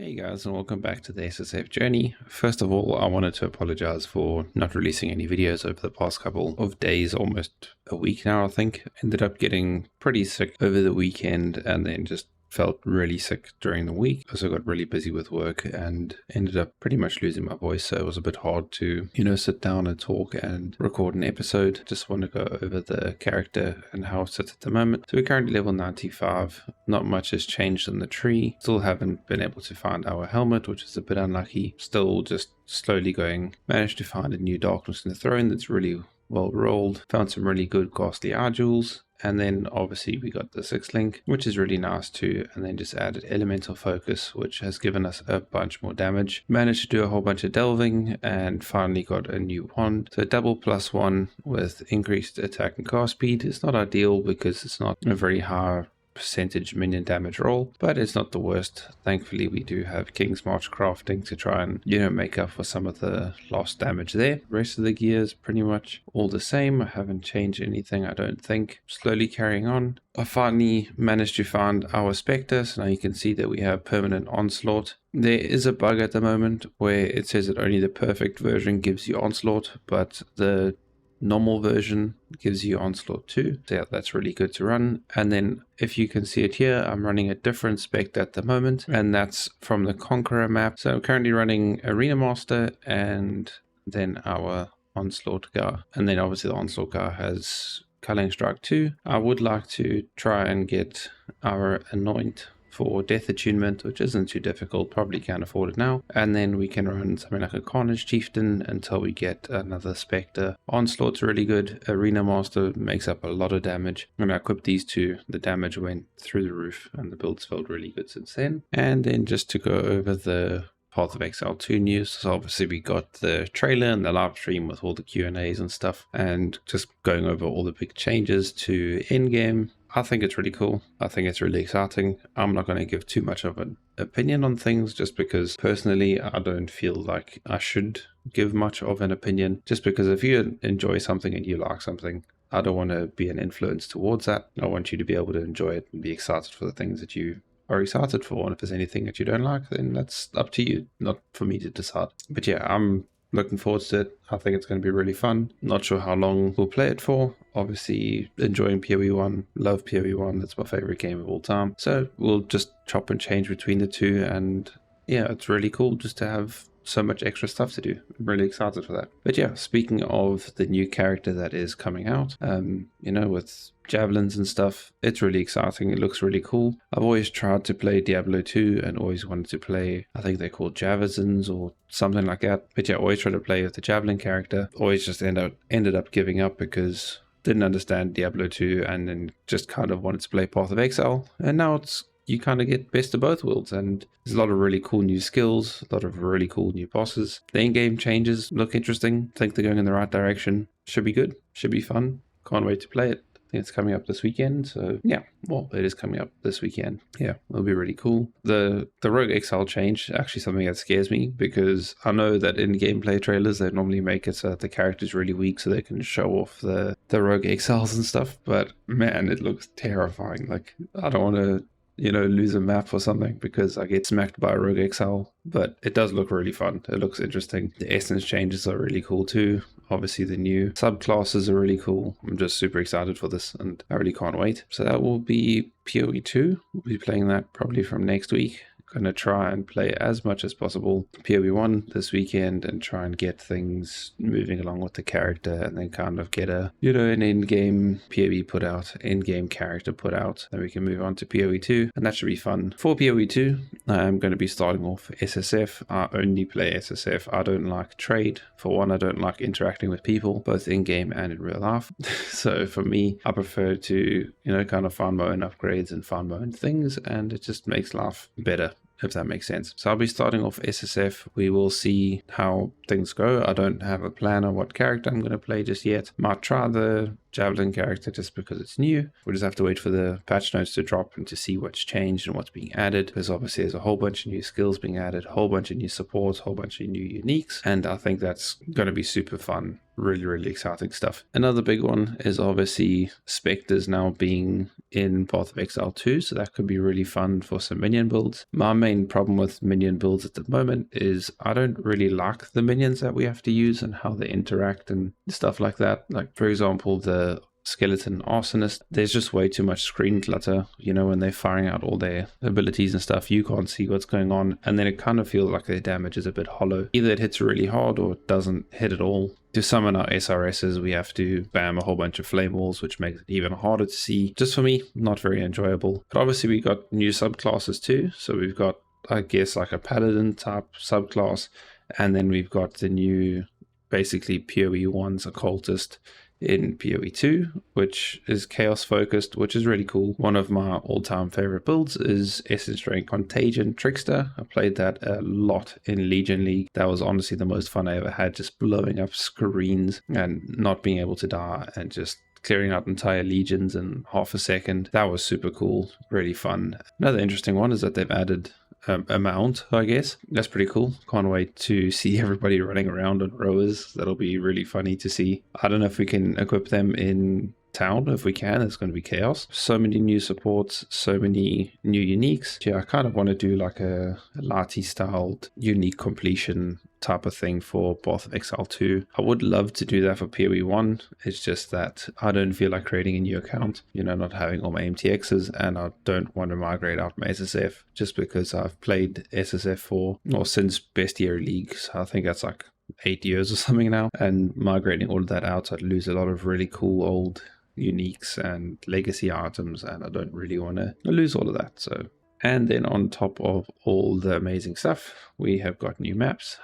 Hey guys, and welcome back to the SSF journey. First of all, I wanted to apologize for not releasing any videos over the past couple of days, almost a week now I think. Ended up getting pretty sick over the weekend and then just felt really sick during the week. Also got really busy with work and ended up pretty much losing my voice, so it was a bit hard to, sit down and talk and record an episode. Just want to go over the character and how it sits at the moment. So we're currently level 95. Not much has changed in the tree. Still haven't been able to find our helmet, which is a bit unlucky. Still just slowly going. Managed to find a new Darkness in the Throne that's really well rolled. Found some really good costly art jewels. And then obviously we got the 6th link, which is really nice too. And then just added elemental focus, which has given us a bunch more damage. Managed to do a whole bunch of delving and finally got a new wand. So double +1 with increased attack and cast speed. It's not ideal because it's not a very high percentage minion damage roll, but it's not the worst. Thankfully we do have King's March crafting to try and make up for some of the lost damage there. The rest of the gear is pretty much all the same. I haven't changed anything, I don't think. Slowly carrying on. I finally managed to find our Spectre, so now you can see that we have permanent onslaught. There is a bug at the moment where it says that only the perfect version gives you onslaught, but the normal version gives you onslaught too. So yeah, that's really good to run. And then if you can see it here, I'm running a different spec at the moment, and that's from the Conqueror map. So I'm currently running Arena Master and then our onslaught guy. And then obviously the onslaught guy has Culling Strike 2. I would like to try and get our Anoint for Death Attunement, which isn't too difficult, probably can't afford it now. And then we can run something like a Carnage Chieftain until we get another Spectre. Onslaught's really good. Arena Master makes up a lot of damage. When I equipped these two, the damage went through the roof and the build's felt really good since then. And then just to go over the Path of Exile 2 news. So obviously we got the trailer and the live stream with all the Q&As and stuff, and just going over all the big changes to in-game. I think it's really cool. I think it's really exciting. I'm not going to give too much of an opinion on things just because personally I don't feel like I should give much of an opinion. Just because if you enjoy something and you like something, I don't want to be an influence towards that. I want you to be able to enjoy it and be excited for the things that you are excited for. And if there's anything that you don't like, then that's up to you, not for me to decide. But yeah, I'm looking forward to it. I think it's going to be really fun. Not sure how long we'll play it for. Obviously enjoying PoE 1, love PoE 1, that's my favorite game of all time. So we'll just chop and change between the two, and yeah, it's really cool just to have so much extra stuff to do. I'm really excited for that. But yeah, speaking of the new character that is coming out, with javelins and stuff, it's really exciting. It looks really cool. I've always tried to play Diablo 2 and always wanted to play, I think they're called Javizins or something like that. But yeah, always tried to play with the javelin character. Always just ended up giving up because didn't understand Diablo 2 and then just kind of wanted to play Path of Exile. And now you kind of get best of both worlds, and there's a lot of really cool new skills, a lot of really cool new bosses. The in-game changes look interesting. I think they're going in the right direction. Should be good. Should be fun. Can't wait to play it. I think it's coming up this weekend, so yeah, well, it is coming up this weekend. Yeah, it'll be really cool. The Rogue Exile change, actually something that scares me, because I know that in gameplay trailers they normally make it so that the character's really weak so they can show off the Rogue Exiles and stuff, but man, it looks terrifying. Like, I don't want to lose a map or something because I get smacked by a Rogue Exile, but it does look really fun. It looks interesting. The essence changes are really cool too. Obviously the new subclasses are really cool. I'm just super excited for this and I really can't wait. So that will be PoE 2. We'll be playing that probably from next week. Going to try and play as much as possible PoE 1 this weekend and try and get things moving along with the character, and then kind of get an in-game PoE put out, in-game character put out. Then we can move on to PoE 2, and that should be fun. For PoE 2, I'm going to be starting off SSF. I only play SSF. I don't like trade. For one, I don't like interacting with people, both in-game and in real life. So for me, I prefer to, kind of find my own upgrades and find my own things, and it just makes life better, if that makes sense. So I'll be starting off SSF. We will see how things go. I don't have a plan on what character I'm going to play just yet. Might try the Javelin character just because it's new. We just have to wait for the patch notes to drop and to see what's changed and what's being added, because obviously there's a whole bunch of new skills being added, a whole bunch of new supports, a whole bunch of new uniques, and I think that's going to be super fun. Really exciting stuff. Another big one is obviously Spectres now being in Path of Exile 2, so that could be really fun for some minion builds. My main problem with minion builds at the moment is I don't really like the minions that we have to use and how they interact and stuff like that. Like, for example, the Skeleton Arsonist, there's just way too much screen clutter, you know, when they're firing out all their abilities and stuff, you can't see what's going on, and then it kind of feels like their damage is a bit hollow. Either it hits really hard or it doesn't hit at all. To summon our SRSs, we have to bam a whole bunch of flame walls, which makes it even harder to see. Just for me, not very enjoyable. But obviously we got new subclasses too, so we've got, I guess, like a Paladin type subclass, and then we've got the new, basically PoE 1's Occultist in PoE 2, which is chaos focused, which is really cool. One of my all-time favorite builds is Essence Rank Contagion Trickster. I played that a lot in Legion League. That was honestly the most fun I ever had, just blowing up screens and not being able to die and just clearing out entire legions in half a second. That was super cool, really fun. Another interesting one is that they've added a mount, I guess. That's pretty cool. Can't wait to see everybody running around on rowers. That'll be really funny to see. I don't know if we can equip them in town. If we can, it's going to be chaos. So many new supports, so many new uniques. Yeah, I kind of want to do like a Lati styled unique completion type of thing for Path of Exile 2. I would love to do that for PoE 1. It's just that I don't feel like creating a new account, you know, not having all my MTXs, and I don't want to migrate out my SSF just because I've played SSF since Bestiary League. So I think that's like 8 years or something now, and migrating all of that out, I'd lose a lot of really cool old uniques and legacy items, and I don't really want to lose all of that. So, and then on top of all the amazing stuff, we have got new maps.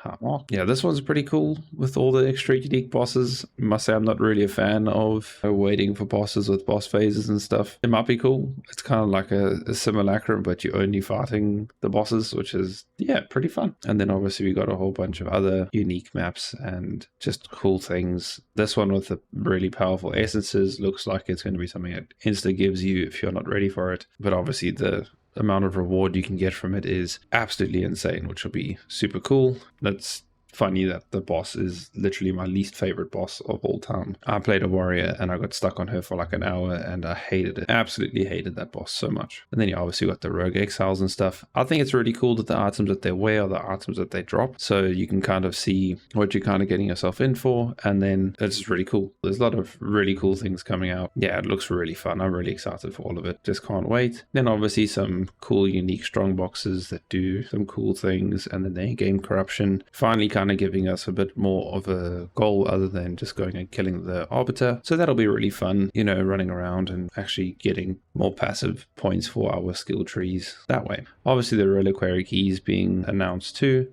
Yeah, this one's pretty cool with all the extra unique bosses. I must say I'm not really a fan of waiting for bosses with boss phases and stuff. It might be cool. It's kind of like a simulacrum, but you're only fighting the bosses, which is, yeah, pretty fun. And then obviously we got a whole bunch of other unique maps and just cool things. This one with the really powerful essences looks like it's going to be something that insta gives you if you're not ready for it. But obviously the amount of reward you can get from it is absolutely insane, which will be super cool. That's funny that the boss is literally my least favorite boss of all time. I played a warrior and I got stuck on her for like an hour and I hated it. Absolutely hated that boss so much. And then you obviously got the rogue exiles and stuff. I think it's really cool that the items that they wear are the items that they drop, so you can kind of see what you're kind of getting yourself in for, and then it's just really cool. There's a lot of really cool things coming out. Yeah, it looks really fun. I'm really excited for all of it. Just can't wait. Then obviously some cool unique strong boxes that do some cool things, and then the in-game corruption finally kind of giving us a bit more of a goal other than just going and killing the arbiter. So that'll be really fun, you know, running around and actually getting more passive points for our skill trees that way. Obviously the reliquary keys being announced too.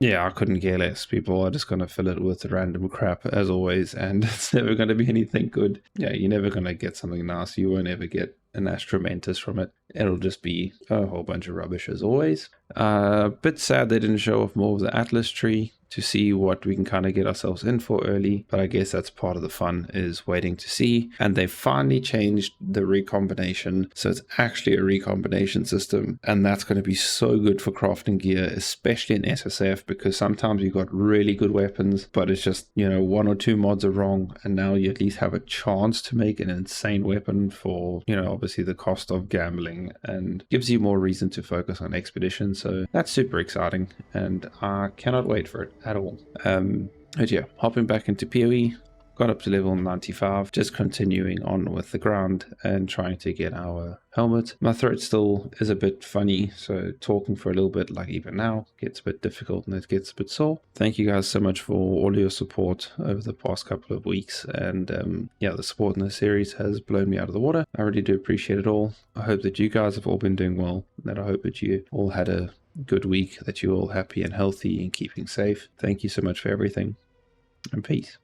Yeah, I couldn't care less. People are just going to fill it with random crap as always, and it's never going to be anything good. Yeah, you're never going to get something nice. You won't ever get an Astromantis from it. It'll just be a whole bunch of rubbish as always. Bit sad they didn't show off more of the Atlas tree to see what we can kind of get ourselves in for early, but I guess that's part of the fun, is waiting to see. And they finally changed the recombination, so it's actually a recombination system, and that's going to be so good for crafting gear, especially in SSF, because sometimes you've got really good weapons, but it's just, you know, 1 or 2 mods are wrong, and now you at least have a chance to make an insane weapon for, you know, obviously the cost of gambling, and gives you more reason to focus on expedition. So that's super exciting, and I cannot wait for it at all. But yeah, hopping back into PoE, got up to level 95, just continuing on with the grind and trying to get our helmet. My throat still is a bit funny, so talking for a little bit, like even now, gets a bit difficult and it gets a bit sore. Thank you guys so much for all your support over the past couple of weeks, and yeah, the support in the series has blown me out of the water. I really do appreciate it all. I hope that you guys have all been doing well, and that I hope that you all had a good week, that you're all happy and healthy and keeping safe. Thank you so much for everything, and peace.